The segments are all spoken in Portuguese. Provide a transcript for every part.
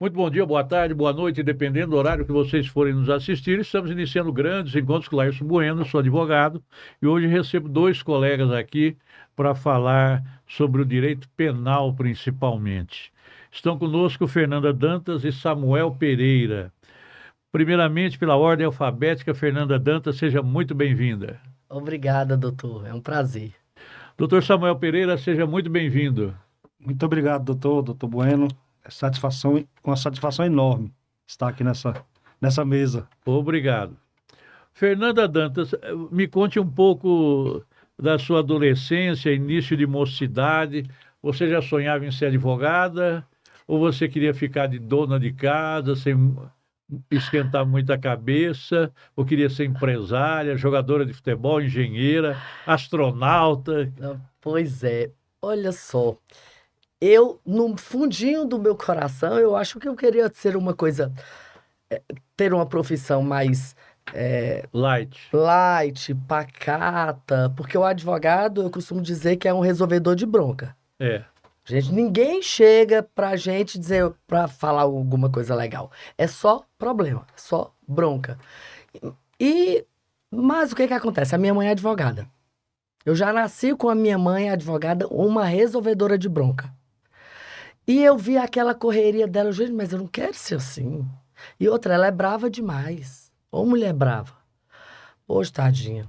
Muito bom dia, boa tarde, boa noite, dependendo do horário que vocês forem nos assistir. Estamos iniciando grandes encontros com o Laércio Bueno, sou advogado, e hoje recebo dois colegas aqui para falar sobre o direito penal, principalmente. Estão conosco Fernanda Dantas e Samuel Pereira. Primeiramente, pela ordem alfabética, Fernanda Dantas, seja muito bem-vinda. Obrigada, doutor. É um prazer. Doutor Samuel Pereira, seja muito bem-vindo. Muito obrigado, doutor Bueno. É uma satisfação enorme estar aqui nessa mesa. Obrigado. Fernanda Dantas, me conte um pouco da sua adolescência, início de mocidade. Você já sonhava em ser advogada? Ou você queria ficar de dona de casa, sem esquentar muito a cabeça? Ou queria ser empresária, jogadora de futebol, engenheira, astronauta? Pois é, olha só. Eu, no fundinho do meu coração, eu acho que eu queria ser uma coisa, ter uma profissão mais Light. light, pacata, porque o advogado, eu costumo dizer que é um resolvedor de bronca. É. Gente, ninguém chega pra gente dizer, pra falar alguma coisa legal. É só problema, só bronca. Mas o que que acontece? A minha mãe é advogada. Eu já nasci com a minha mãe advogada, uma resolvedora de bronca. E eu vi aquela correria dela, gente, mas eu não quero ser assim. E outra, ela é brava demais. Ô mulher brava. Poxa, tadinha.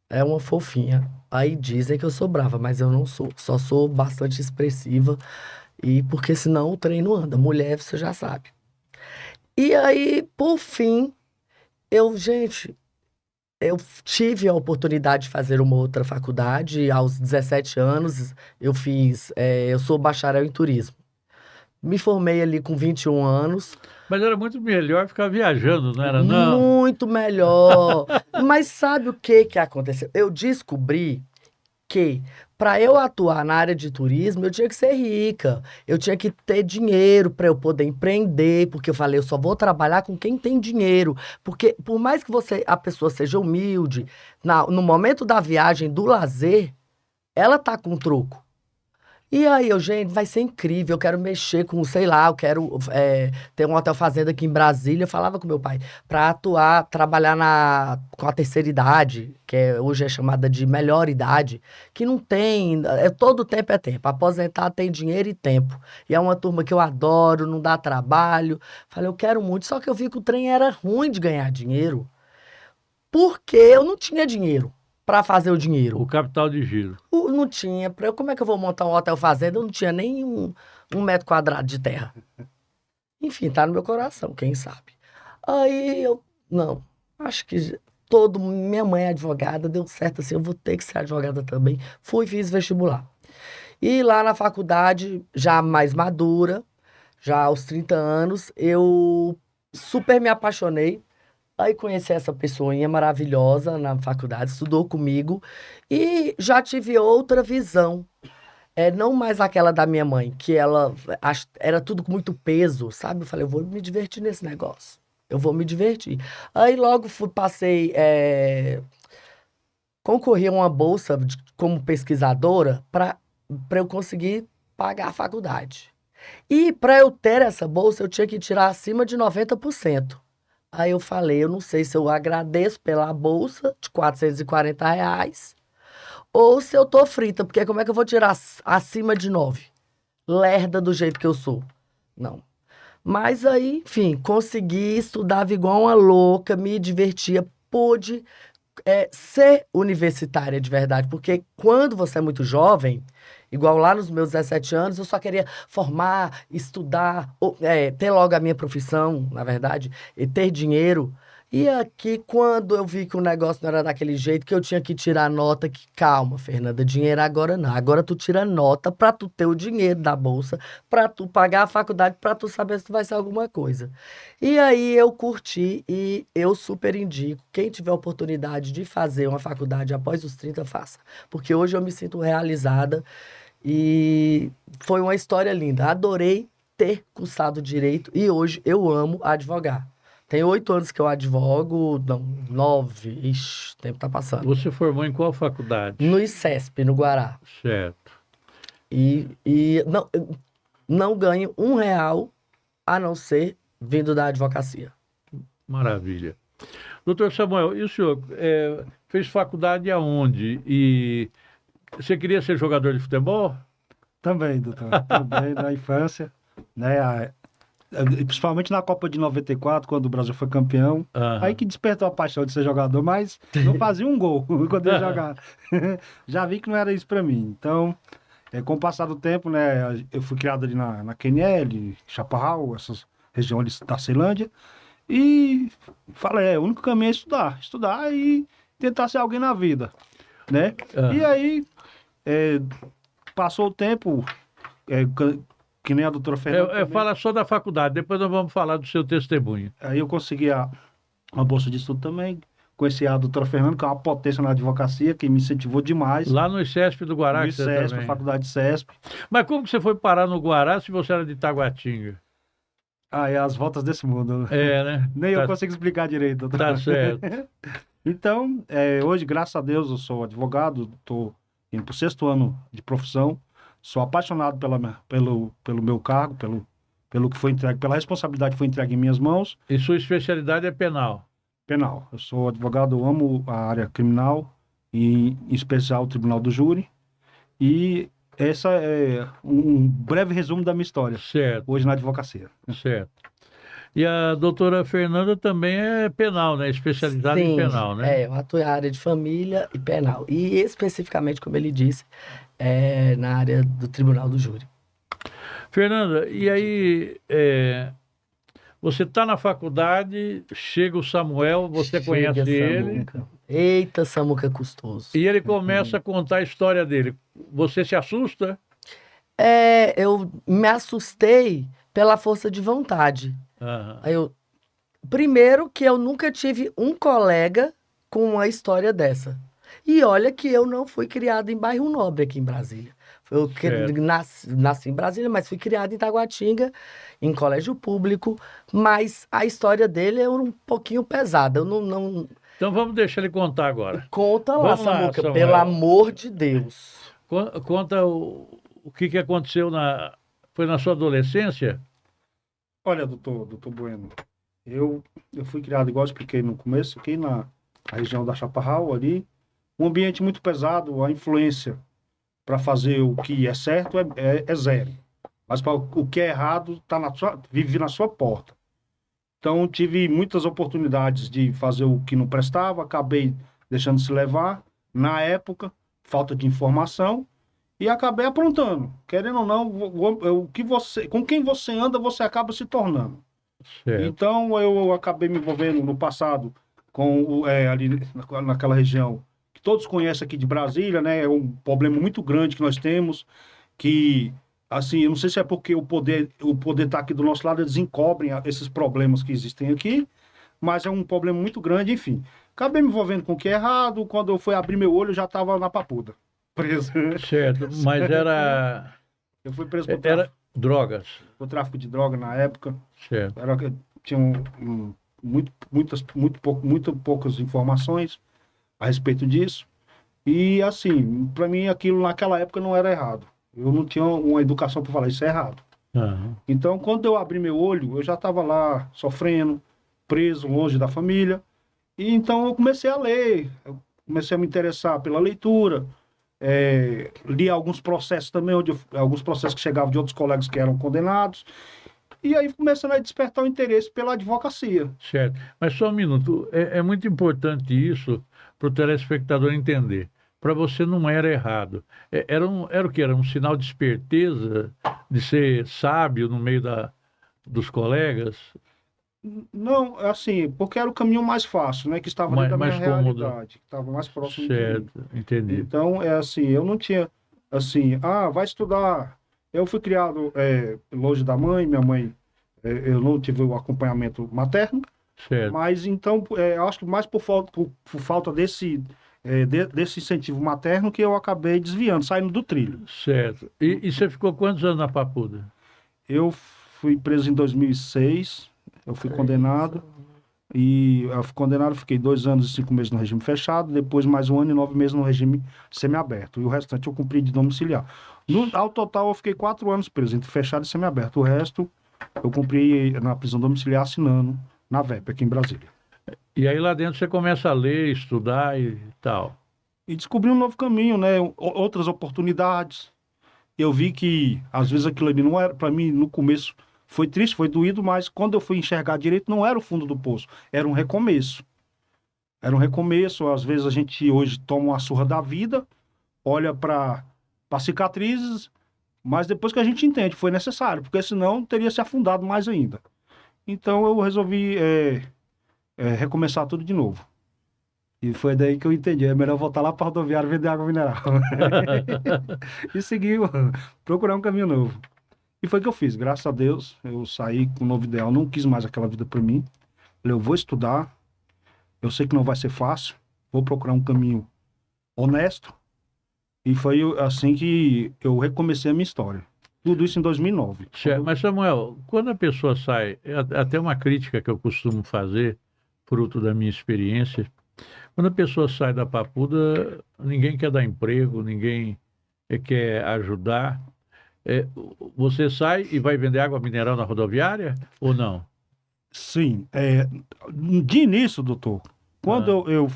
É uma fofinha. Aí dizem que eu sou brava, mas eu não sou. Só sou bastante expressiva. E porque senão o trem não anda. Mulher, você já sabe. E aí, por fim, gente, eu tive a oportunidade de fazer uma outra faculdade. Aos 17 anos, eu sou bacharel em turismo. Me formei ali com 21 anos. Mas era muito melhor ficar viajando, não era, não? Muito melhor. Mas sabe o que que aconteceu? Eu descobri que para eu atuar na área de turismo, eu tinha que ser rica. Eu tinha que ter dinheiro para eu poder empreender, porque eu falei, eu só vou trabalhar com quem tem dinheiro. Porque por mais que a pessoa seja humilde, no momento da viagem, do lazer, ela tá com troco. E aí, gente, vai ser incrível. Eu quero mexer com, sei lá, eu quero ter um hotel fazenda aqui em Brasília. Eu falava com meu pai para atuar, trabalhar com a terceira idade, hoje é chamada de melhor idade, que não tem, todo tempo é tempo. Aposentar tem dinheiro e tempo. E é uma turma que eu adoro, não dá trabalho. Falei, eu quero muito, só que eu vi que o trem era ruim de ganhar dinheiro, porque eu não tinha dinheiro para fazer o dinheiro. O capital de giro. Não tinha. Como é que eu vou montar um hotel fazenda? Eu não tinha nem um metro quadrado de terra. Enfim, tá no meu coração, quem sabe. Aí não, acho que minha mãe é advogada, deu certo assim, eu vou ter que ser advogada também. Fiz vestibular. E lá na faculdade, já mais madura, já aos 30 anos, eu super me apaixonei. Aí conheci essa pessoinha maravilhosa na faculdade, estudou comigo e já tive outra visão. Não mais aquela da minha mãe, que era tudo com muito peso, sabe? Eu falei, eu vou me divertir nesse negócio. Eu vou me divertir. Aí logo concorri a uma bolsa como pesquisadora para eu conseguir pagar a faculdade. E para eu ter essa bolsa, eu tinha que tirar acima de 90%. Aí eu falei, eu não sei se eu agradeço pela bolsa de R$ 440 ou se eu tô frita, porque como é que eu vou tirar acima de 9? Lerda do jeito que eu sou. Não. Mas aí, enfim, consegui, estudava igual uma louca, me divertia, pude ser universitária de verdade, porque quando você é muito jovem, igual lá nos meus 17 anos, eu só queria formar, estudar, ter logo a minha profissão, na verdade, e ter dinheiro. E aqui, quando eu vi que o negócio não era daquele jeito, que eu tinha que tirar nota, calma, Fernanda, dinheiro agora não. Agora tu tira nota pra tu ter o dinheiro da bolsa, pra tu pagar a faculdade, pra tu saber se tu vai ser alguma coisa. E aí eu curti e eu super indico. Quem tiver oportunidade de fazer uma faculdade após os 30, faça. Porque hoje eu me sinto realizada e foi uma história linda. Adorei ter cursado direito e hoje eu amo advogar. Tem 8 anos que eu advogo, não, 9, ixi, o tempo tá passando. Você formou em qual faculdade? No ICESP, no Guará. Certo. E não ganho R$ 1 a não ser vindo da advocacia. Maravilha. Doutor Samuel, e o senhor fez faculdade aonde? E você queria ser jogador de futebol? Também, doutor. Também na infância, né? Principalmente na Copa de 94, quando o Brasil foi campeão. Aham. Aí que despertou a paixão de ser jogador, mas não fazia um gol quando ia jogar. Já vi que não era isso para mim. Então, com o passar do tempo, né? Eu fui criado ali na QNL, Chaparral, essas regiões da Ceilândia. E falei, o único caminho é estudar. Estudar e tentar ser alguém na vida, né? E Aham. aí, passou o tempo, que nem a doutora Fernanda também. Fala só da faculdade, depois nós vamos falar do seu testemunho. Aí eu consegui uma bolsa de estudo também. Conheci a doutora Fernanda, que é uma potência na advocacia, que me incentivou demais. Lá no ICESP do Guará, No que você ICESP, também. faculdade CESP. Mas como que você foi parar no Guará se você era de Taguatinga? É as voltas desse mundo. Né? Nem eu Tá, consigo explicar direito, doutor. tá certo. Então, hoje, graças a Deus, eu sou advogado, estou indo para o 6º ano de profissão, sou apaixonado pelo meu cargo, pelo que foi entregue, pela responsabilidade que foi entregue em minhas mãos. E sua especialidade é penal? Penal. Eu sou advogado, eu amo a área criminal, e em especial o Tribunal do Júri, e essa é um breve resumo da minha história, Certo, hoje na advocacia. certo. E a doutora Fernanda também é penal, né? Especializada em Sim, penal, né? eu atuo na área de família e penal. E especificamente, como ele disse, na área do Tribunal do Júri. Fernanda, e aí você está na faculdade, chega o Samuel, você Chega, conhece ele, Samuca. Eita, Samuca custoso. e ele começa a contar a história dele. Você se assusta? Eu me assustei pela força de vontade. Aham. Primeiro que eu nunca tive um colega com uma história dessa. E olha que eu não fui criado em bairro nobre aqui em Brasília. Certo. Nasci em Brasília, mas fui criado em Taguatinga, em colégio público. Mas a história dele é um pouquinho pesada. Eu não... Então vamos deixar ele contar agora. Conta lá, Vamos lá, Samuca, Samuel. pelo amor de Deus. Conta o que aconteceu Foi na sua adolescência? Olha, doutor Bueno, eu fui criado, igual eu expliquei no começo, aqui na região da Chaparral, ali, um ambiente muito pesado, a influência para fazer o que é certo é zero. Mas para o que é errado, vive na sua porta. Então, tive muitas oportunidades de fazer o que não prestava, acabei deixando se levar. Na época, falta de informação, e acabei aprontando. Querendo ou não, com quem você anda, você acaba se tornando. Certo. Então, eu acabei me envolvendo no passado ali naquela região que todos conhecem aqui de Brasília, né? É um problema muito grande que nós temos, que, assim, eu não sei se é porque o poder está aqui do nosso lado, eles encobrem esses problemas que existem aqui, mas é um problema muito grande, enfim. Acabei me envolvendo com o que é errado, quando eu fui abrir meu olho, eu já estava na papuda, preso. Certo, mas Eu fui preso por era drogas. tráfico de droga na época. Certo. Tinha muito poucas informações a respeito disso. E, assim, para mim aquilo naquela época não era errado. Eu não tinha uma educação para falar isso é errado. Aham. Então, quando eu abri meu olho, eu já estava lá sofrendo, preso, longe da família. E então eu comecei a ler, eu comecei a me interessar pela leitura. Li alguns processos também, alguns processos que chegavam de outros colegas que eram condenados. E aí começando a despertar o interesse pela advocacia. Certo. Mas só um minuto. É muito importante isso para o telespectador entender. Para você não era errado. Era o quê? Era um sinal de esperteza, de ser sábio no meio dos colegas? Não, assim, porque era o caminho mais fácil, né? Que estava dentro da minha Mais cômodo. realidade, que estava mais próximo de mim. Certo, entendi. Então, assim, eu não tinha, assim, vai estudar. Eu fui criado longe da mãe, minha mãe, eu não tive o acompanhamento materno, Certo. mas então, eu acho que mais por falta desse incentivo materno que eu acabei desviando, saindo do trilho. Certo. E você ficou quantos anos na Papuda? Eu fui preso em 2006, eu fui condenado. E eu fui condenado, fiquei 2 anos e 5 meses no regime fechado, depois mais 1 ano e 9 meses no regime semiaberto. E o restante eu cumpri de domiciliar. Ao total, eu fiquei 4 anos preso, entre fechado e semiaberto. O resto, eu cumpri na prisão domiciliar assinando na VEP, aqui em Brasília. E aí lá dentro você começa a ler, estudar e tal. E descobri um novo caminho, né? Outras oportunidades. Eu vi que, às vezes, aquilo ali não era, para mim, no começo, foi triste, foi doído, mas quando eu fui enxergar direito, não era o fundo do poço, era um recomeço. Era um recomeço, às vezes a gente hoje toma uma surra da vida, olha para cicatrizes, mas depois que a gente entende, foi necessário, porque senão teria se afundado mais ainda. Então eu resolvi recomeçar tudo de novo. E foi daí que eu entendi, é melhor voltar lá para a rodoviária e vender água mineral. E seguir, procurar um caminho novo. E foi o que eu fiz, graças a Deus, eu saí com um novo ideal, não quis mais aquela vida para mim. Falei, eu vou estudar, eu sei que não vai ser fácil, vou procurar um caminho honesto. E foi assim que eu recomecei a minha história. Tudo isso em 2009. Certo. Mas, Samuel, quando a pessoa sai, até uma crítica que eu costumo fazer, fruto da minha experiência, quando a pessoa sai da Papuda, ninguém quer dar emprego, ninguém quer ajudar. Você sai e vai vender água mineral na rodoviária ou não? Sim, de início, doutor, quando eu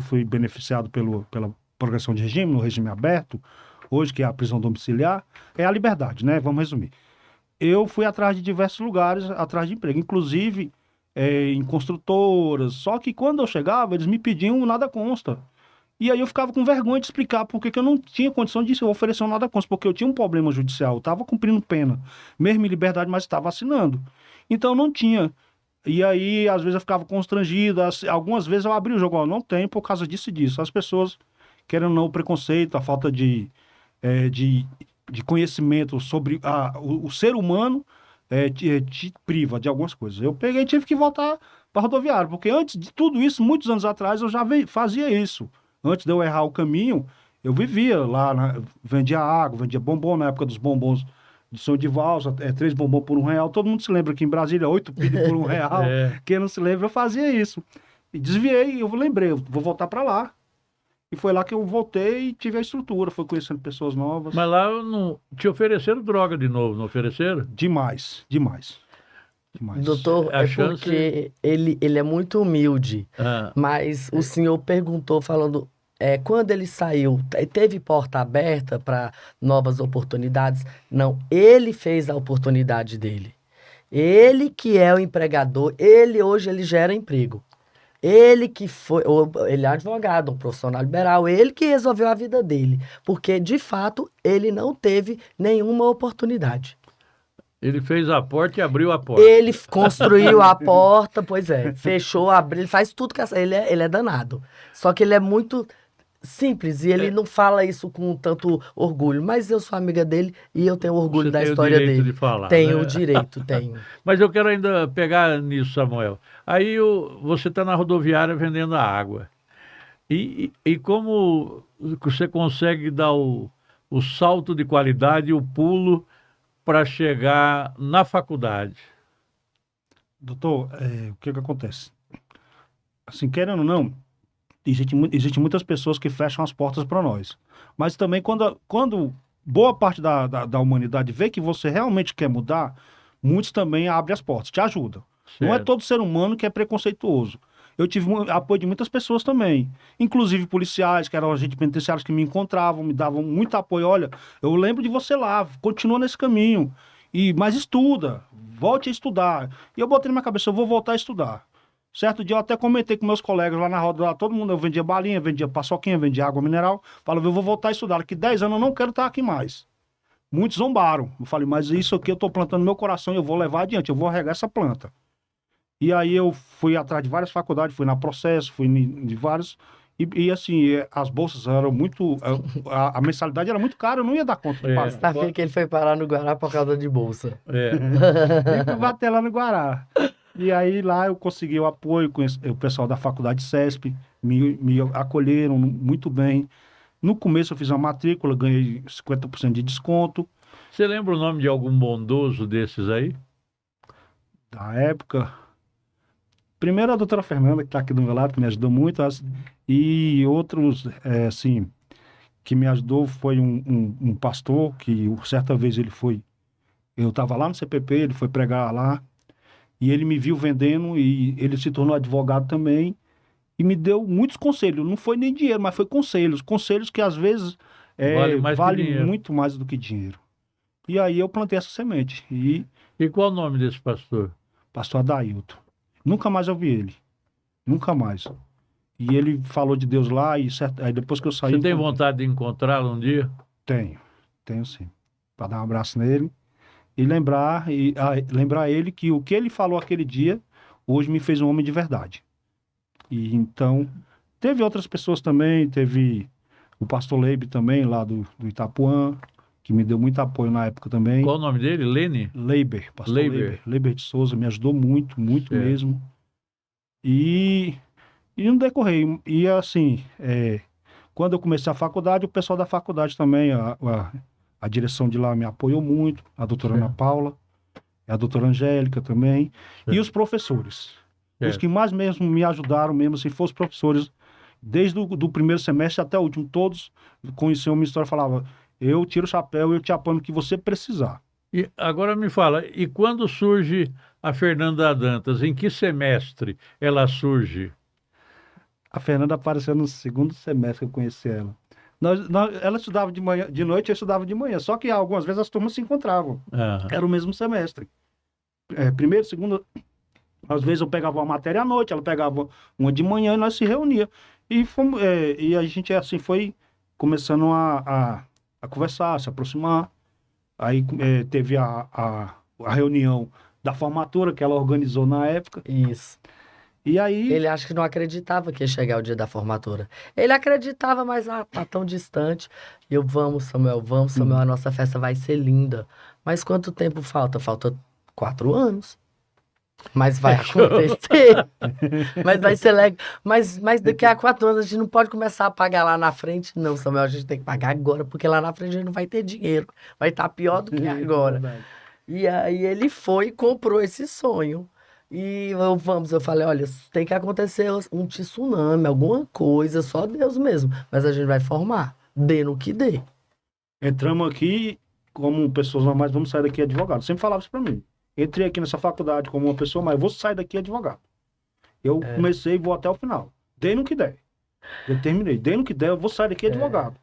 fui beneficiado pela progressão de regime, no regime aberto, hoje que é a prisão domiciliar, é a liberdade, né? Vamos resumir. Eu fui atrás de diversos lugares, atrás de emprego, inclusive em construtoras, só que quando eu chegava, eles me pediam nada consta. E aí eu ficava com vergonha de explicar por que eu não tinha condição de oferecer um nada consta, porque eu tinha um problema judicial, eu estava cumprindo pena, mesmo em liberdade, mas estava assinando. Então eu não tinha. E aí, às vezes, eu ficava constrangido. Algumas vezes eu abri o jogo, ó, não tem por causa disso e disso. As pessoas, querendo ou não, o preconceito, a falta de conhecimento sobre o ser humano te priva de algumas coisas. Eu peguei e tive que voltar para a rodoviária, porque antes de tudo isso, muitos anos atrás, eu já fazia isso. Antes de eu errar o caminho, eu vivia lá, vendia água, vendia bombom, na época dos bombons do Senhor de Valsa, 3 bombons por R$ 1. Todo mundo se lembra que em Brasília, 8 pilhas por R$ 1. Quem não se lembra, eu fazia isso. E desviei, eu lembrei, eu vou voltar para lá. E foi lá que eu voltei e tive a estrutura, fui conhecendo pessoas novas. Mas lá não te ofereceram droga de novo, não ofereceram? Demais, demais. Demais. Doutor, porque ele é muito humilde, mas o senhor perguntou falando, quando ele saiu, teve porta aberta para novas oportunidades? Não, ele fez a oportunidade dele. Ele que é o empregador, hoje ele gera emprego. Ele que foi, ele é advogado, um profissional liberal, ele que resolveu a vida dele, porque de fato ele não teve nenhuma oportunidade. Ele fez a porta e abriu a porta. Ele construiu a porta, pois é, fechou, abriu, ele faz tudo que ele é danado. Só que ele é muito simples e ele não fala isso com tanto orgulho, mas eu sou amiga dele e eu tenho orgulho da história dele. Você tem o direito de falar, tenho né? o direito, tenho. Mas eu quero ainda pegar nisso, Samuel. Aí você está na rodoviária vendendo a água. E como você consegue dar o salto de qualidade, o pulo para chegar na faculdade? Doutor, o que acontece? Assim, querendo ou não, existe muitas pessoas que fecham as portas para nós. Mas também quando boa parte da humanidade vê que você realmente quer mudar, muitos também abrem as portas, te ajudam. Certo. Não é todo ser humano que é preconceituoso. Eu tive apoio de muitas pessoas também, inclusive policiais, que eram agentes penitenciários que me encontravam, me davam muito apoio. Olha, eu lembro de você lá, continua nesse caminho, mas estuda, volte a estudar. E eu botei na minha cabeça, eu vou voltar a estudar. Certo dia eu até comentei com meus colegas lá na roda, todo mundo, eu vendia balinha, vendia paçoquinha, vendia água mineral. Falava, eu vou voltar a estudar, daqui 10 anos eu não quero estar aqui mais. Muitos zombaram. Eu falei, mas isso aqui eu estou plantando no meu coração e eu vou levar adiante, eu vou regar essa planta. E aí eu fui atrás de várias faculdades, fui na Processo, fui de vários, e assim, as bolsas eram muito, a mensalidade era muito cara, eu não ia dar conta de pagar. Sabia que ele foi parar no Guará por causa de bolsa. E fui bater lá no Guará. E aí lá eu consegui o apoio com o pessoal da faculdade CESP, me acolheram muito bem. No começo eu fiz uma matrícula, ganhei 50% de desconto. Você lembra o nome de algum bondoso desses aí? Da época... Primeiro a doutora Fernanda, que está aqui do meu lado, que me ajudou muito. E outros, assim, que me ajudou foi um pastor, que certa vez ele foi Eu estava lá no CPP, ele foi pregar lá, e ele me viu vendendo, e ele se tornou advogado também, e me deu muitos conselhos. Não foi nem dinheiro, mas foi conselhos. Conselhos que às vezes Vale mais que vale dinheiro. muito mais do que dinheiro. E aí eu plantei essa semente. E E qual o nome desse pastor? pastor Adailton. Nunca mais eu vi ele. Nunca mais. E ele falou de Deus lá, e aí depois que eu saí. Você tem vontade de encontrá-lo um dia? Tenho sim. Para dar um abraço nele e lembrar ele que o que ele falou aquele dia, hoje me fez um homem de verdade. E então, teve outras pessoas também, teve o pastor Leibe também, lá do Itapuã, que me deu muito apoio na época também. Qual o nome dele? Lene? Leiber, pastor Leiber. Leiber de Souza, me ajudou muito, muito Certo. mesmo. E no decorrer, e assim, quando eu comecei a faculdade, o pessoal da faculdade também, a direção de lá me apoiou muito, a doutora Ana Certo. Paula, a doutora Angélica também, e Certo. os professores. Os Certo. que mais mesmo me ajudaram mesmo, assim, foram os professores, desde do primeiro semestre até o último, todos conheciam a minha história, falavam, eu tiro o chapéu, eu te apoio no que você precisar. E agora me fala, e quando surge a Fernanda Dantas? Em que semestre ela surge? A Fernanda apareceu no segundo semestre que eu conheci ela. Ela estudava de manhã, de noite eu estudava de manhã, só que algumas vezes as turmas se encontravam. Ah, Era o mesmo semestre. Primeiro, segundo, às vezes eu pegava uma matéria à noite, ela pegava uma de manhã e nós se reunia. E a gente assim foi começando a conversar, a se aproximar. Aí teve a reunião da formatura que ela organizou na época. Isso. E aí, Ele acha que não acreditava que ia chegar o dia da formatura. Ele acreditava, mas tá tão distante. E eu, vamos, Samuel, a nossa festa vai ser linda. Mas quanto tempo falta? Falta 4 anos. Mas vai acontecer. Mas vai ser legal. Mas daqui a 4 anos a gente não pode começar a pagar lá na frente. Não, Samuel, a gente tem que pagar agora, porque lá na frente a gente não vai ter dinheiro. Vai estar pior do que agora. Verdade. E aí ele foi e comprou esse sonho. E eu falei, olha, tem que acontecer um tsunami, alguma coisa, só Deus mesmo. Mas a gente vai formar, dê no que dê. Entramos aqui como pessoas normais, vamos sair daqui advogado. Sempre falava isso pra mim. Entrei aqui nessa faculdade como uma pessoa, mas vou sair daqui advogado. Eu comecei e vou até o final. Dei no que der. Eu terminei. Dei no que der, eu vou sair daqui advogado.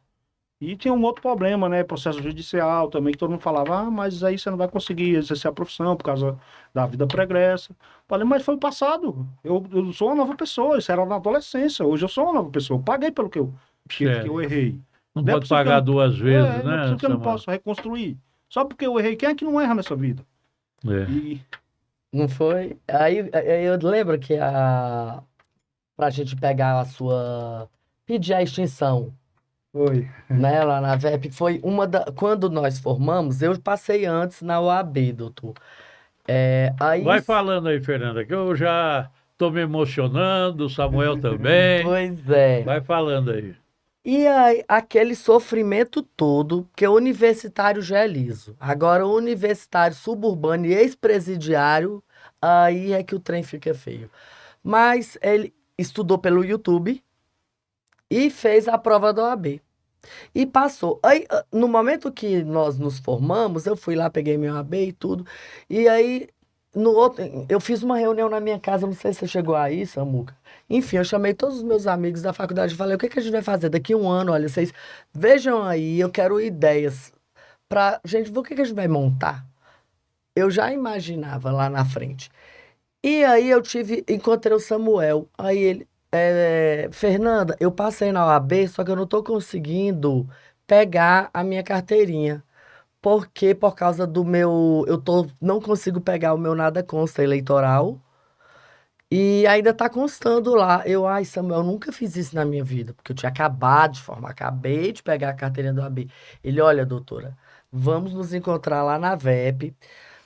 E tinha um outro problema, né? Processo judicial também, que todo mundo falava, mas aí você não vai conseguir exercer a profissão por causa da vida pregressa. Falei, mas foi o passado. Eu sou uma nova pessoa, isso era na adolescência. Hoje eu sou uma nova pessoa. Eu paguei pelo que eu errei. não Não é pode possível que pagar eu duas não, vezes, não é né, possível que eu não Samuel? posso reconstruir. Só porque eu errei. Quem é que não erra nessa vida? É. E Não foi? Aí eu lembro que pra gente pegar pedir a extinção, foi. né, lá na VEP, foi quando nós formamos, eu passei antes na OAB, doutor. Aí, Vai falando aí, Fernanda, que eu já estou me emocionando, o Samuel também. pois é. Vai falando aí. E aí, aquele sofrimento todo, porque o universitário já é liso. Agora, o universitário suburbano e ex-presidiário, aí é que o trem fica feio. Mas ele estudou pelo YouTube e fez a prova da OAB. E passou. Aí, no momento que nós nos formamos, eu fui lá, peguei minha OAB e tudo. E aí, eu fiz uma reunião na minha casa, não sei se você chegou aí, Samuca. Enfim, eu chamei todos os meus amigos da faculdade e falei, o que que a gente vai fazer daqui a um ano? Olha, vocês vejam aí, eu quero ideias pra gente ver o que que a gente vai montar. Eu já imaginava lá na frente. E aí encontrei o Samuel. Aí ele, Fernanda, eu passei na OAB, só que eu não tô conseguindo pegar a minha carteirinha. Porque por causa do meu, não consigo pegar o meu nada consta eleitoral. E ainda tá constando lá. Ai, Samuel, eu nunca fiz isso na minha vida, porque eu tinha acabado de formar, acabei de pegar a carteirinha do OAB. Ele, olha, doutora, vamos nos encontrar lá na VEP,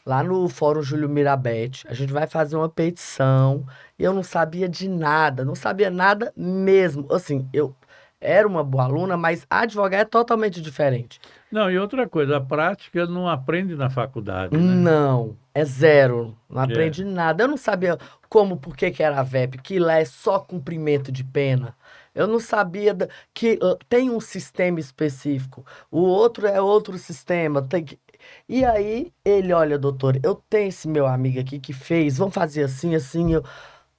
lá no Fórum Júlio Mirabete. A gente vai fazer uma petição. E eu não sabia de nada, não sabia nada mesmo. Assim, eu era uma boa aluna, mas advogar é totalmente diferente. Não, e outra coisa, a prática não aprende na faculdade, né? Não, é zero. Não É. aprendi nada. Eu não sabia por que que era a VEP, que lá é só cumprimento de pena. Eu não sabia que tem um sistema específico. O outro é outro sistema. E aí, ele, olha, doutor, eu tenho esse meu amigo aqui que fez, vamos fazer assim, assim, eu...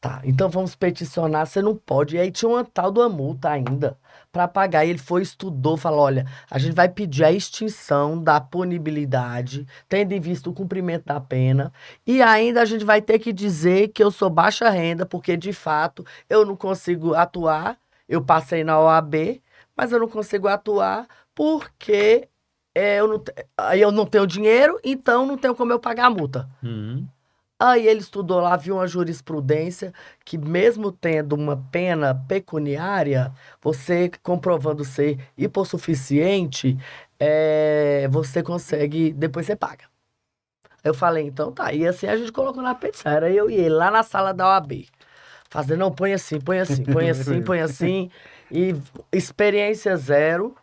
Tá, então vamos peticionar, você não pode. E aí tinha uma tal de uma multa ainda para pagar. E ele foi, estudou, falou, olha, a gente vai pedir a extinção da punibilidade, tendo em vista o cumprimento da pena, e ainda a gente vai ter que dizer que eu sou baixa renda, porque de fato eu não consigo atuar, eu passei na OAB, mas eu não consigo atuar porque aí eu não tenho dinheiro, então não tenho como eu pagar a multa. Uhum. Aí ele estudou lá, viu uma jurisprudência que, mesmo tendo uma pena pecuniária, você comprovando ser hipossuficiente, você consegue, depois você paga. Eu falei, então tá. E assim a gente colocou na petição. Era eu e ele lá na sala da OAB. Fazendo, não, põe assim, põe assim, põe assim, põe assim. E experiência zero.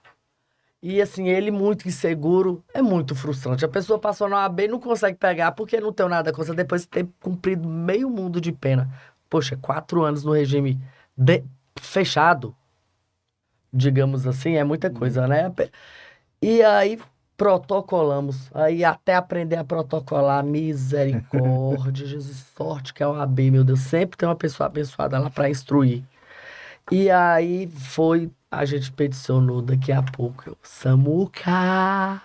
E assim, ele muito inseguro, é muito frustrante. A pessoa passou na OAB e não consegue pegar porque não tem nada contra depois de ter cumprido meio mundo de pena. Poxa, 4 anos no regime fechado, digamos assim, é muita coisa, né? E aí protocolamos. Aí até aprender a protocolar, misericórdia, Jesus, sorte que é a OAB, meu Deus. Sempre tem uma pessoa abençoada lá para instruir. E aí a gente peticionou daqui a pouco. Samuca,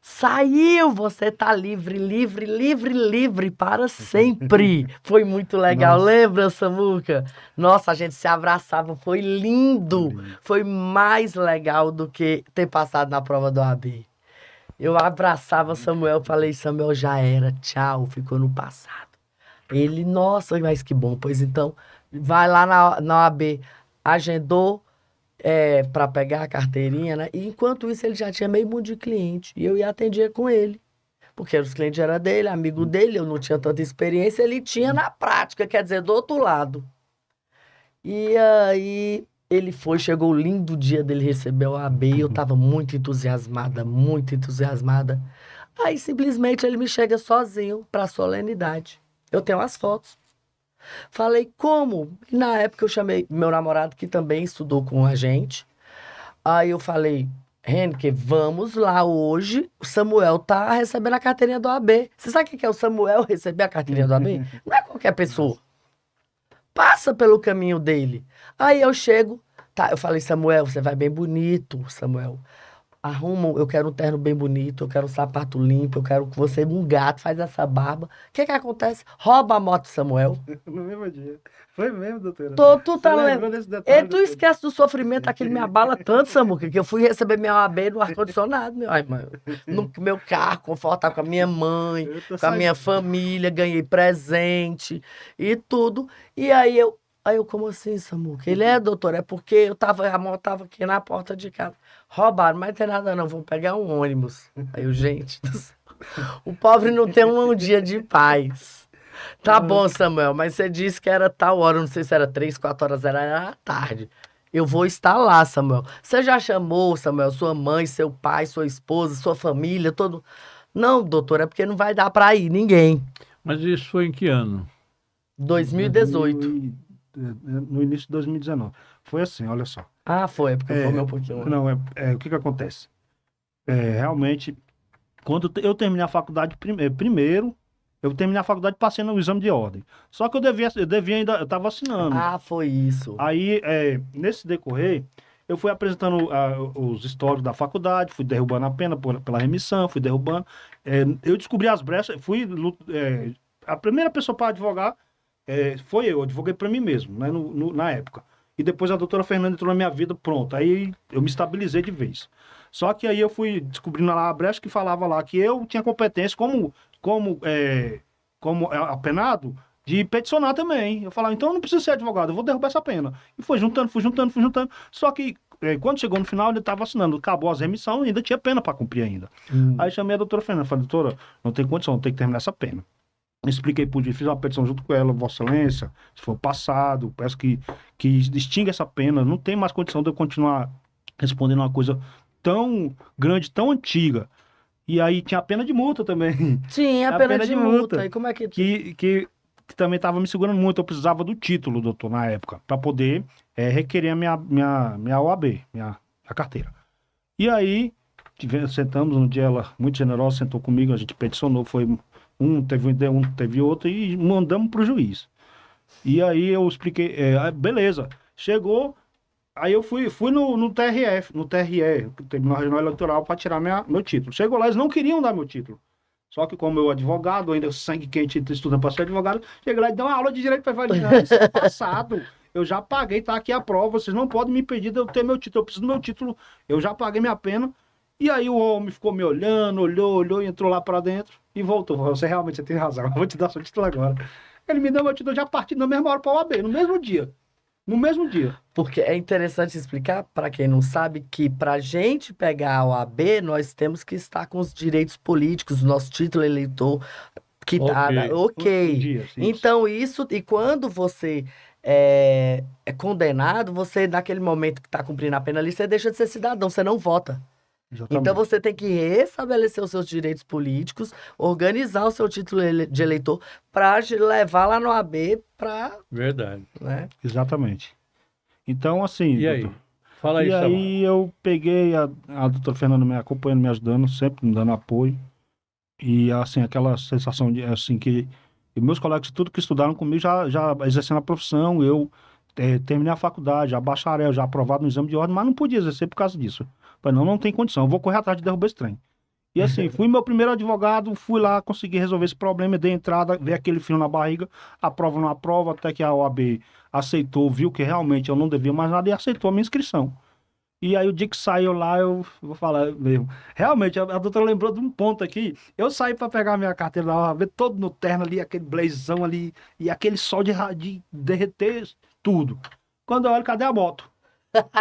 saiu, você tá livre, livre, livre, livre para sempre. Foi muito legal, Nossa. lembra, Samuca? Nossa, a gente se abraçava, foi lindo. Foi mais legal do que ter passado na prova do AB. Eu abraçava Samuel, falei, Samuel já era, tchau, ficou no passado. Ele, nossa, mas que bom. Pois então, vai lá na OAB, agendou para pegar a carteirinha, né? E enquanto isso, ele já tinha meio mundo de cliente. E eu ia atendia com ele. Porque os clientes eram dele, amigo dele, eu não tinha tanta experiência, ele tinha na prática, quer dizer, do outro lado. E aí ele foi, chegou o lindo dia dele receber o AB, e eu tava muito entusiasmada, muito entusiasmada. Aí simplesmente ele me chega sozinho pra solenidade. Eu tenho as fotos. Falei, como? E na época eu chamei meu namorado, que também estudou com a gente. Aí eu falei, Henrique, vamos lá hoje. O Samuel tá recebendo a carteirinha do AB. Você sabe o que é o Samuel receber a carteirinha do AB? Não é qualquer pessoa. Passa pelo caminho dele. Aí eu chego, tá? Eu falei, Samuel, você vai bem bonito, Samuel. Arruma, eu quero um terno bem bonito, eu quero um sapato limpo, eu quero que você, um gato, faz essa barba. O que que acontece? Rouba a moto, Samuel. No mesmo dia. Foi mesmo, doutora. Tu tá Você lembrou lendo. desse E detalhe, tu doutora? esquece do sofrimento, aquele me abala tanto, Samuca, que eu fui receber minha OAB no ar-condicionado, meu, ai, mano, no meu carro, confortável, com a minha mãe, Eu tô com a minha família, ganhei presente e tudo. E aí eu, como assim, Samuca? Ele doutor, é porque a moto tava aqui na porta de casa. Roubaram, mas não tem nada não, vou pegar um ônibus. Aí eu, gente do céu, o pobre não tem um dia de paz. Tá bom, Samuel, mas você disse que era tal hora, não sei se era 3, 4 horas, era à tarde. Eu vou estar lá, Samuel. Você já chamou, Samuel, sua mãe, seu pai, sua esposa, sua família, todo... Não, doutor, é porque não vai dar pra ir, ninguém. Mas isso foi em que ano? 2018. No início de 2019. Foi assim, olha só. Ah, foi, é porque eu formei um pouquinho. Não, o que que acontece? Realmente, quando eu terminei a faculdade primeiro, eu terminei a faculdade e passei no exame de ordem. Só que eu devia ainda, eu estava assinando. Ah, foi isso. Aí, nesse decorrer, eu fui apresentando os históricos da faculdade, fui derrubando a pena pela remissão, fui derrubando. Eu descobri as brechas, a primeira pessoa para advogar foi eu advoguei para mim mesmo, né, na época. E depois a doutora Fernanda entrou na minha vida, pronto. Aí eu me estabilizei de vez. Só que aí eu fui descobrindo lá a brecha que falava lá que eu tinha competência como apenado de peticionar também. Eu falava, então eu não preciso ser advogado, eu vou derrubar essa pena. E foi juntando, fui juntando, fui juntando. Só que quando chegou no final, ele estava assinando, acabou as remissões e ainda tinha pena para cumprir ainda. Aí chamei a doutora Fernanda, falei, doutora, não tem condição, tem que terminar essa pena. Expliquei por dia, fiz uma petição junto com ela, Vossa Excelência, se for passado, peço que extinga essa pena, não tem mais condição de eu continuar respondendo uma coisa tão grande, tão antiga. E aí tinha a pena de multa também. Tinha a pena de multa. E como é que... Que também estava me segurando muito, eu precisava do título, doutor, na época, para poder requerer a minha OAB, minha carteira. E aí sentamos um dia, ela muito generosa, sentou comigo, a gente peticionou, foi teve uma ideia, teve outra, e mandamos para o juiz. E aí eu expliquei, beleza, chegou, aí eu fui no TRE, Tribunal Regional Eleitoral, para tirar meu título. Chegou lá, eles não queriam dar meu título. Só que como eu advogado, ainda sangue quente, estudando para ser advogado, cheguei lá e dei uma aula de direito para validar. Isso é passado. Eu já paguei, tá aqui a prova, vocês não podem me impedir de eu ter meu título. Eu preciso do meu título, eu já paguei minha pena. E aí o homem ficou me olhando, olhou, entrou lá para dentro e voltou. Você realmente tem razão, eu vou te dar seu título agora. Ele me deu meu título já partindo na mesma hora para o OAB, no mesmo dia. No mesmo dia. Porque é interessante explicar, para quem não sabe, que para a gente pegar a OAB, nós temos que estar com os direitos políticos, nosso título eleitor, que tá ok. Um dia, sim. Então, isso, e quando você é condenado, você, naquele momento que está cumprindo a pena ali, você deixa de ser cidadão, você não vota. Exatamente. Então, você tem que restabelecer os seus direitos políticos, organizar o seu título de eleitor para levar lá no AB para... Verdade. Né? Exatamente. Então, assim... E aí? Doutor, Fala aí, e Samuel. aí eu peguei a doutora Fernanda me acompanhando, me ajudando, sempre me dando apoio. E, assim, aquela sensação de, assim, que e meus colegas, tudo que estudaram comigo, já exercendo a profissão, eu terminei a faculdade, já bacharel, já aprovado no exame de ordem, mas não podia exercer por causa disso. Falei, não tem condição, eu vou correr atrás de derrubar esse trem. E assim, fui meu primeiro advogado, fui lá, consegui resolver esse problema, dei entrada, veio aquele frio na barriga, aprova não aprova, até que a OAB aceitou, viu que realmente eu não devia mais nada e aceitou a minha inscrição. E aí o dia que saiu lá, eu vou falar mesmo. Realmente, a doutora lembrou de um ponto aqui. Eu saí para pegar minha carteira da OAB, todo no terno ali, aquele blazão ali, e aquele sol de derreter tudo. Quando eu olho, cadê a moto?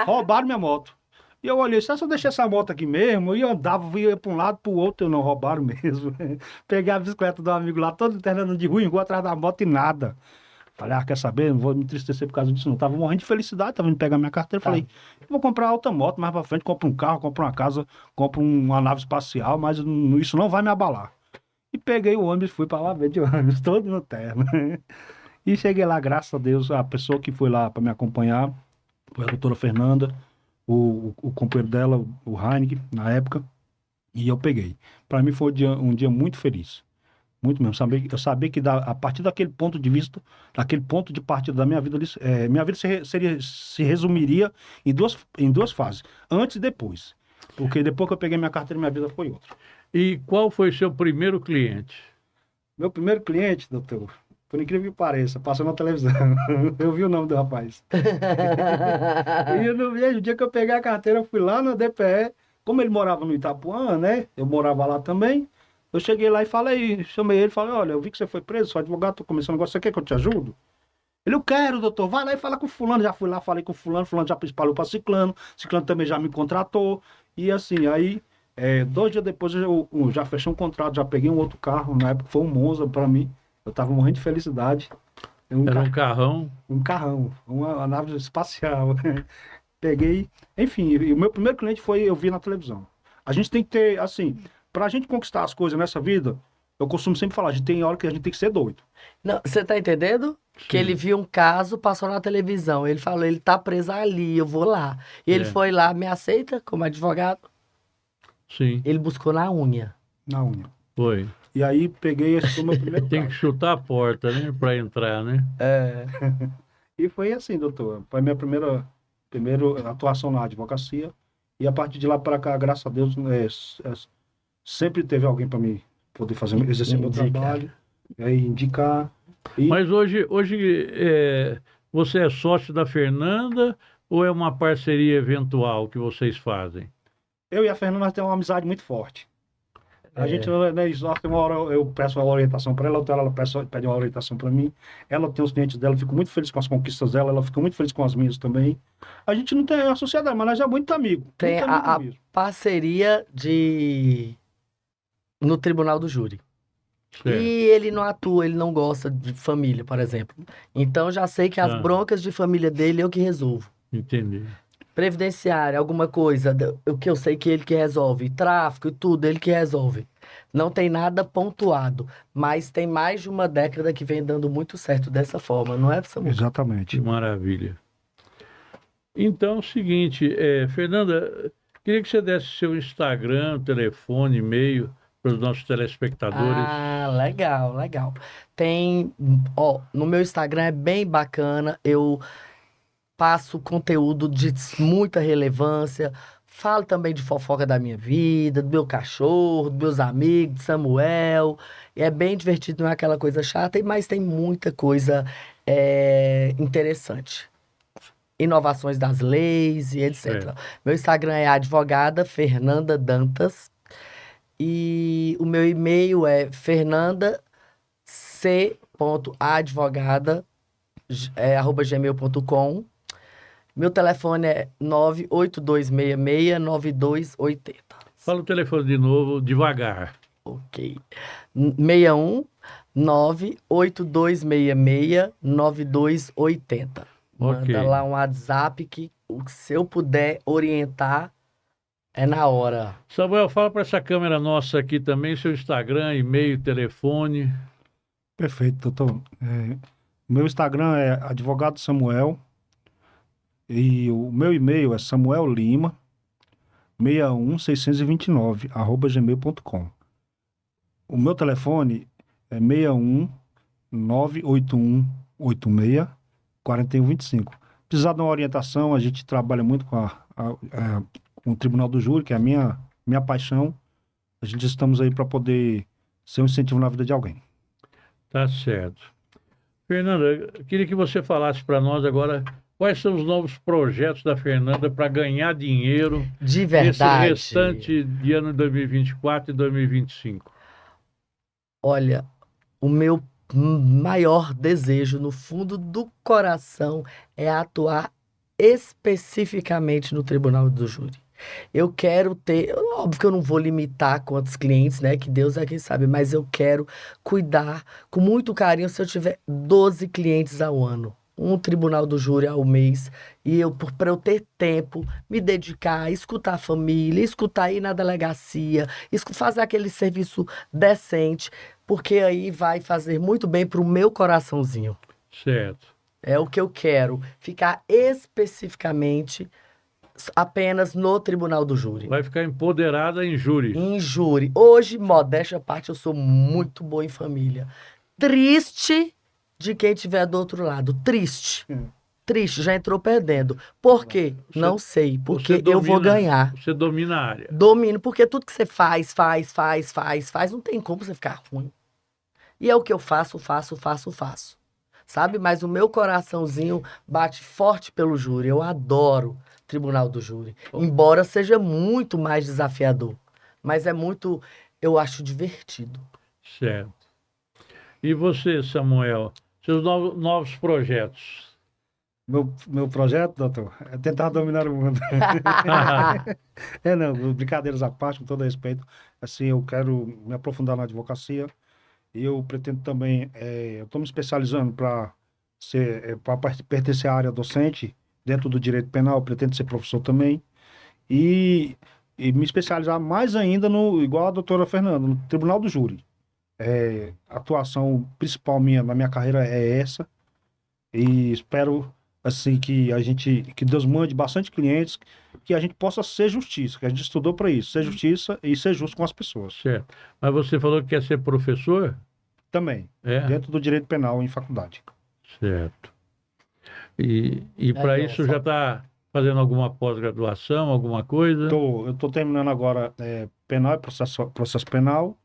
Roubaram minha moto. E eu olhei, se eu deixar essa moto aqui mesmo, e eu andava, ia para um lado, para o outro, eu não, roubaram mesmo. Peguei a bicicleta do amigo lá, todo internando de rua em rua, atrás da moto e nada. Falei, quer saber? Não vou me entristecer por causa disso, não. Tava morrendo de felicidade, tava indo pegar minha carteira. Falei, vou comprar outra moto mais pra frente, compro um carro, compro uma casa, compro uma nave espacial, mas isso não vai me abalar. E peguei o ônibus e fui pra lá ver de ônibus, todo no terno. E cheguei lá, graças a Deus, a pessoa que foi lá para me acompanhar foi a doutora Fernanda, o companheiro dela, o Heineken, na época, e eu peguei. Para mim foi um dia muito feliz. Muito mesmo. Eu sabia que a partir daquele ponto de vista, daquele ponto de partida da minha vida, minha vida se resumiria em duas fases, antes e depois. Porque depois que eu peguei minha carteira, minha vida foi outra. E qual foi o seu primeiro cliente? Meu primeiro cliente, doutor, por incrível que pareça, passou na televisão. Eu vi o nome do rapaz. E eu não vi, o dia que eu peguei a carteira, eu fui lá no DPE. Como ele morava no Itapuã, né? Eu morava lá também. Eu cheguei lá e chamei ele, falei, olha, eu vi que você foi preso, sou advogado, tô começando um negócio, você quer que eu te ajudo? Ele, eu quero, doutor, vai lá e fala com o fulano. Já fui lá, falei com o fulano já espalhou para ciclano também já me contratou. E assim, aí, 2 dias depois eu já fechei um contrato, já peguei um outro carro, na época foi um Monza para mim. Eu tava morrendo de felicidade. Era um carrão? Um carrão, uma nave espacial. Peguei, enfim, e o meu primeiro cliente eu vi na televisão. A gente tem que ter, assim, pra gente conquistar as coisas nessa vida, eu costumo sempre falar, a gente tem hora que a gente tem que ser doido. Não, você tá entendendo? Sim. Que ele viu um caso, passou na televisão. Ele falou, ele tá preso ali, eu vou lá. E ele foi lá, me aceita como advogado? Sim. Ele buscou na unha. Na unha. Foi. E aí peguei esse foi o meu primeiro Tem que carro. chutar a porta, né? Para entrar, né? E foi assim, doutor. Foi a minha primeira atuação na advocacia. E a partir de lá para cá, graças a Deus, sempre teve alguém para mim poder exercer meu trabalho, indicar. Mas hoje você é sócio da Fernanda ou é uma parceria eventual que vocês fazem? Eu e a Fernanda nós temos uma amizade muito forte. A gente, uma hora eu peço uma orientação para ela, outra ela pede uma orientação para mim. Ela tem os clientes dela, eu fico muito feliz com as conquistas dela, ela fica muito feliz com as minhas também. A gente não tem a sociedade, mas nós é muito amigo. Tem muito a mesmo. parceria no tribunal do júri. Certo. E ele não atua, ele não gosta de família, por exemplo. Então já sei que as broncas de família dele eu que resolvo. Entendi. Previdenciária, alguma coisa, o que eu sei que ele que resolve, tráfico e tudo, ele que resolve. Não tem nada pontuado, mas tem mais de uma década que vem dando muito certo dessa forma, não é, Samuel? Exatamente. Que maravilha. Então, é o seguinte, Fernanda, Queria que você desse seu Instagram, telefone, e-mail para os nossos telespectadores. Ah, legal, legal. Tem, ó, no meu Instagram é bem bacana, eu passo conteúdo de muita relevância, falo também de fofoca da minha vida, do meu cachorro, dos meus amigos, de Samuel. É bem divertido, não é aquela coisa chata, mas tem muita coisa interessante. Inovações das leis e etc. Certo. Meu Instagram é advogada Fernanda Dantas e o meu e-mail é fernandac.advogada@gmail.com. Meu telefone é 982669280. Fala o telefone de novo, devagar. Ok. 61 982669280. Ok. Manda lá um WhatsApp que se eu puder orientar, é na hora. Samuel, fala para essa câmera nossa aqui também, seu Instagram, e-mail, telefone. Perfeito, doutor. Meu Instagram é advogado Samuel e o meu e-mail é samuellima61629 @gmail.com. O meu telefone é 61 98186 Precisar de uma orientação, a gente trabalha muito com o Tribunal do Júri, que é a minha paixão. A gente estamos aí para poder ser um incentivo na vida de alguém. Tá certo. Fernanda, eu queria que você falasse para nós agora quais são os novos projetos da Fernanda para ganhar dinheiro De nesse verdade. restante de ano 2024 e 2025. Olha, o meu maior desejo no fundo do coração é atuar especificamente no Tribunal do Júri. Eu quero ter, óbvio que eu não vou limitar quantos clientes, né? Que Deus é quem sabe, mas eu quero cuidar com muito carinho se eu tiver 12 clientes ao ano, um tribunal do júri ao mês, e para eu ter tempo, me dedicar, escutar a família, escutar ir na delegacia, fazer aquele serviço decente, porque aí vai fazer muito bem pro meu coraçãozinho. Certo. É o que eu quero, ficar especificamente apenas no tribunal do júri. Vai ficar empoderada em júri. Em júri. Hoje, modéstia à parte, eu sou muito boa em família. Triste de quem estiver do outro lado. Triste. Triste, já entrou perdendo. Por quê? Não sei. Porque eu vou ganhar. Você domina a área. Domino, porque tudo que você faz, não tem como você ficar ruim. E é o que eu faço. Sabe? Mas o meu coraçãozinho bate forte pelo júri. Eu adoro Tribunal do Júri. Embora seja muito mais desafiador. Mas é muito, eu acho divertido. Certo. E você, Samuel, seus novos projetos? Meu projeto, doutor, é tentar dominar o mundo. Não, brincadeiras à parte, com todo respeito. Assim, eu quero me aprofundar na advocacia. E eu pretendo também, eu estou me especializando para pertencer à área docente, dentro do direito penal, eu pretendo ser professor também. E me especializar mais ainda igual a doutora Fernanda, no Tribunal do Júri. A atuação principal na minha carreira é essa. E espero, assim, que Deus mande bastante clientes, que a gente possa ser justiça, que a gente estudou para isso, ser justiça e ser justo com as pessoas. Certo. Mas você falou que quer ser professor? Também, É? dentro do direito penal em faculdade. Certo. E para isso já está fazendo alguma pós-graduação, alguma coisa? Eu estou terminando agora penal e processo penal.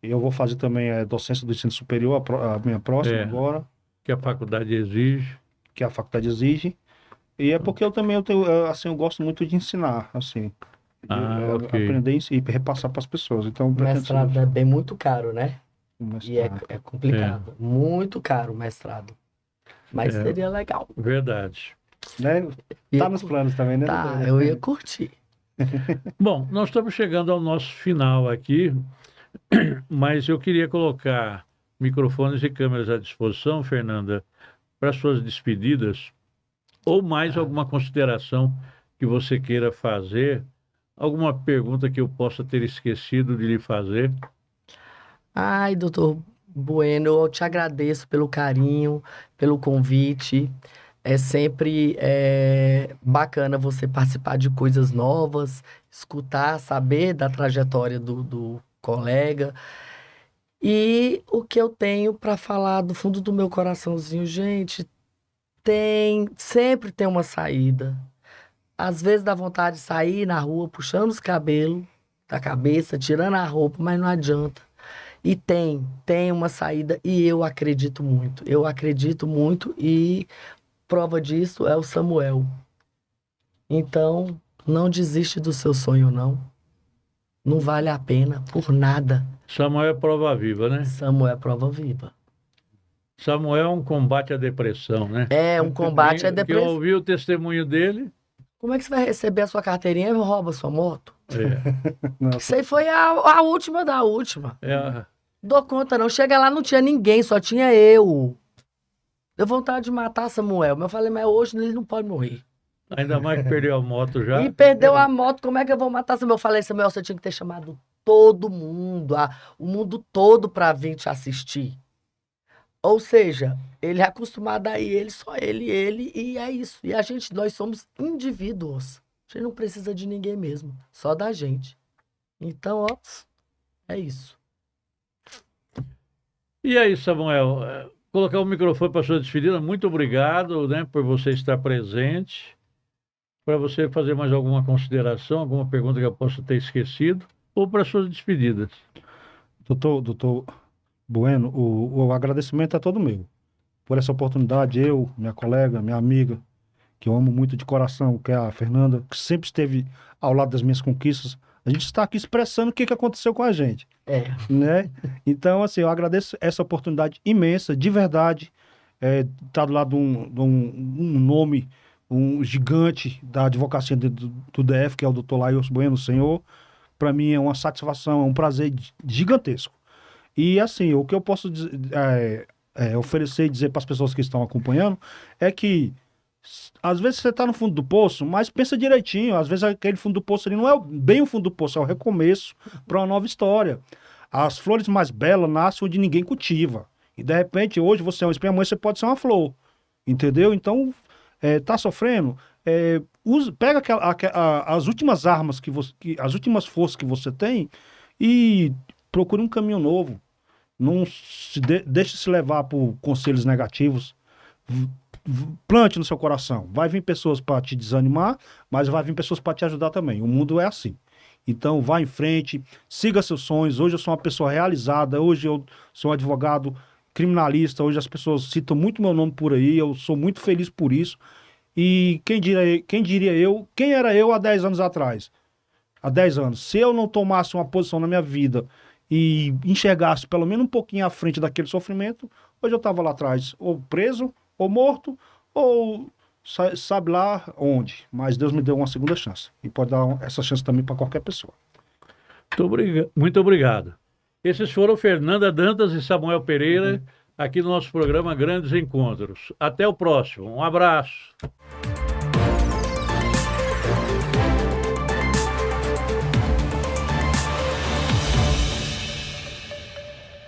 E eu vou fazer também docência do ensino superior, a minha próxima agora. Que a faculdade exige. Que a faculdade exige. E é porque eu também eu gosto muito de ensinar, assim. Ok. Aprender e repassar para as pessoas. Então, O mestrado é bem muito caro, né? E é complicado. Muito caro o mestrado. Mas seria legal. Verdade. Né? Tá nos planos também, né? Tá, eu ia curtir. Bom, nós estamos chegando ao nosso final aqui, mas eu queria colocar microfones e câmeras à disposição, Fernanda, para suas despedidas, ou mais alguma consideração que você queira fazer, alguma pergunta que eu possa ter esquecido de lhe fazer. Ai, doutor Bueno, eu te agradeço pelo carinho, pelo convite. É sempre bacana você participar de coisas novas, escutar, saber da trajetória do colega. E o que eu tenho para falar do fundo do meu coraçãozinho, gente, sempre tem uma saída. Às vezes dá vontade de sair na rua, puxando os cabelos da cabeça, tirando a roupa, mas não adianta. E tem uma saída e eu acredito muito e prova disso é o Samuel. Então, não desiste do seu sonho, não. Não vale a pena por nada. Samuel é prova viva, né? Samuel é prova viva. Samuel é um combate à depressão, né? É um combate à Quem depressão. ouviu o testemunho dele, Como é que você vai receber a sua carteirinha e rouba a sua moto? é, Isso aí foi a última da última. é, Dou conta não. Chega lá, não tinha ninguém, só tinha eu. Deu vontade de matar Samuel. Mas eu falei, mas hoje ele não pode morrer. ainda mais que perdeu a moto já. E perdeu a moto, como é que eu vou matar Samuel? Eu falei, Samuel, você tinha que ter chamado todo mundo, o mundo todo pra vir te assistir. Ou seja, ele é acostumado a ir, só ele, e é isso. E nós somos indivíduos. A gente não precisa de ninguém mesmo, só da gente. Então, ó, é isso. E aí, Samuel, colocar o microfone para sua despedida. Muito obrigado, né, por você estar presente. Para você fazer mais alguma consideração, alguma pergunta que eu possa ter esquecido, ou para suas despedidas. Doutor Bueno, o agradecimento é todo meu. Por essa oportunidade, eu, minha colega, minha amiga, que eu amo muito de coração, que é a Fernanda, que sempre esteve ao lado das minhas conquistas, a gente está aqui expressando o que aconteceu com a gente, né? Então, assim, eu agradeço essa oportunidade imensa, de verdade, estar do lado de um nome, um gigante da advocacia do DF, que é o doutor Laios Bueno, senhor. Para mim é uma satisfação, é um prazer gigantesco. E, assim, o que eu posso oferecer e dizer para as pessoas que estão acompanhando é que às vezes você está no fundo do poço, mas pensa direitinho. Às vezes aquele fundo do poço ali não é bem o fundo do poço, é o recomeço para uma nova história. As flores mais belas nascem onde ninguém cultiva. E de repente, hoje você é um espinho, amanhã você pode ser uma flor. Entendeu? Então, tá sofrendo? Pega as últimas armas as últimas forças que você tem e procure um caminho novo. Não deixe se levar por conselhos negativos. Plante no seu coração. Vai vir pessoas para te desanimar, mas vai vir pessoas para te ajudar também. O mundo é assim. Então, vá em frente, siga seus sonhos. Hoje eu sou uma pessoa realizada, hoje eu sou um advogado criminalista, hoje as pessoas citam muito meu nome por aí, eu sou muito feliz por isso. E quem era eu há 10 anos atrás? Há 10 anos. Se eu não tomasse uma posição na minha vida e enxergasse pelo menos um pouquinho à frente daquele sofrimento, hoje eu estava lá atrás, ou preso, ou morto, ou sabe lá onde. Mas Deus me deu uma segunda chance. E pode dar essa chance também para qualquer pessoa. Muito obrigado. Esses foram Fernanda Dantas e Samuel Pereira, aqui no nosso programa Grandes Encontros. Até o próximo. Um abraço.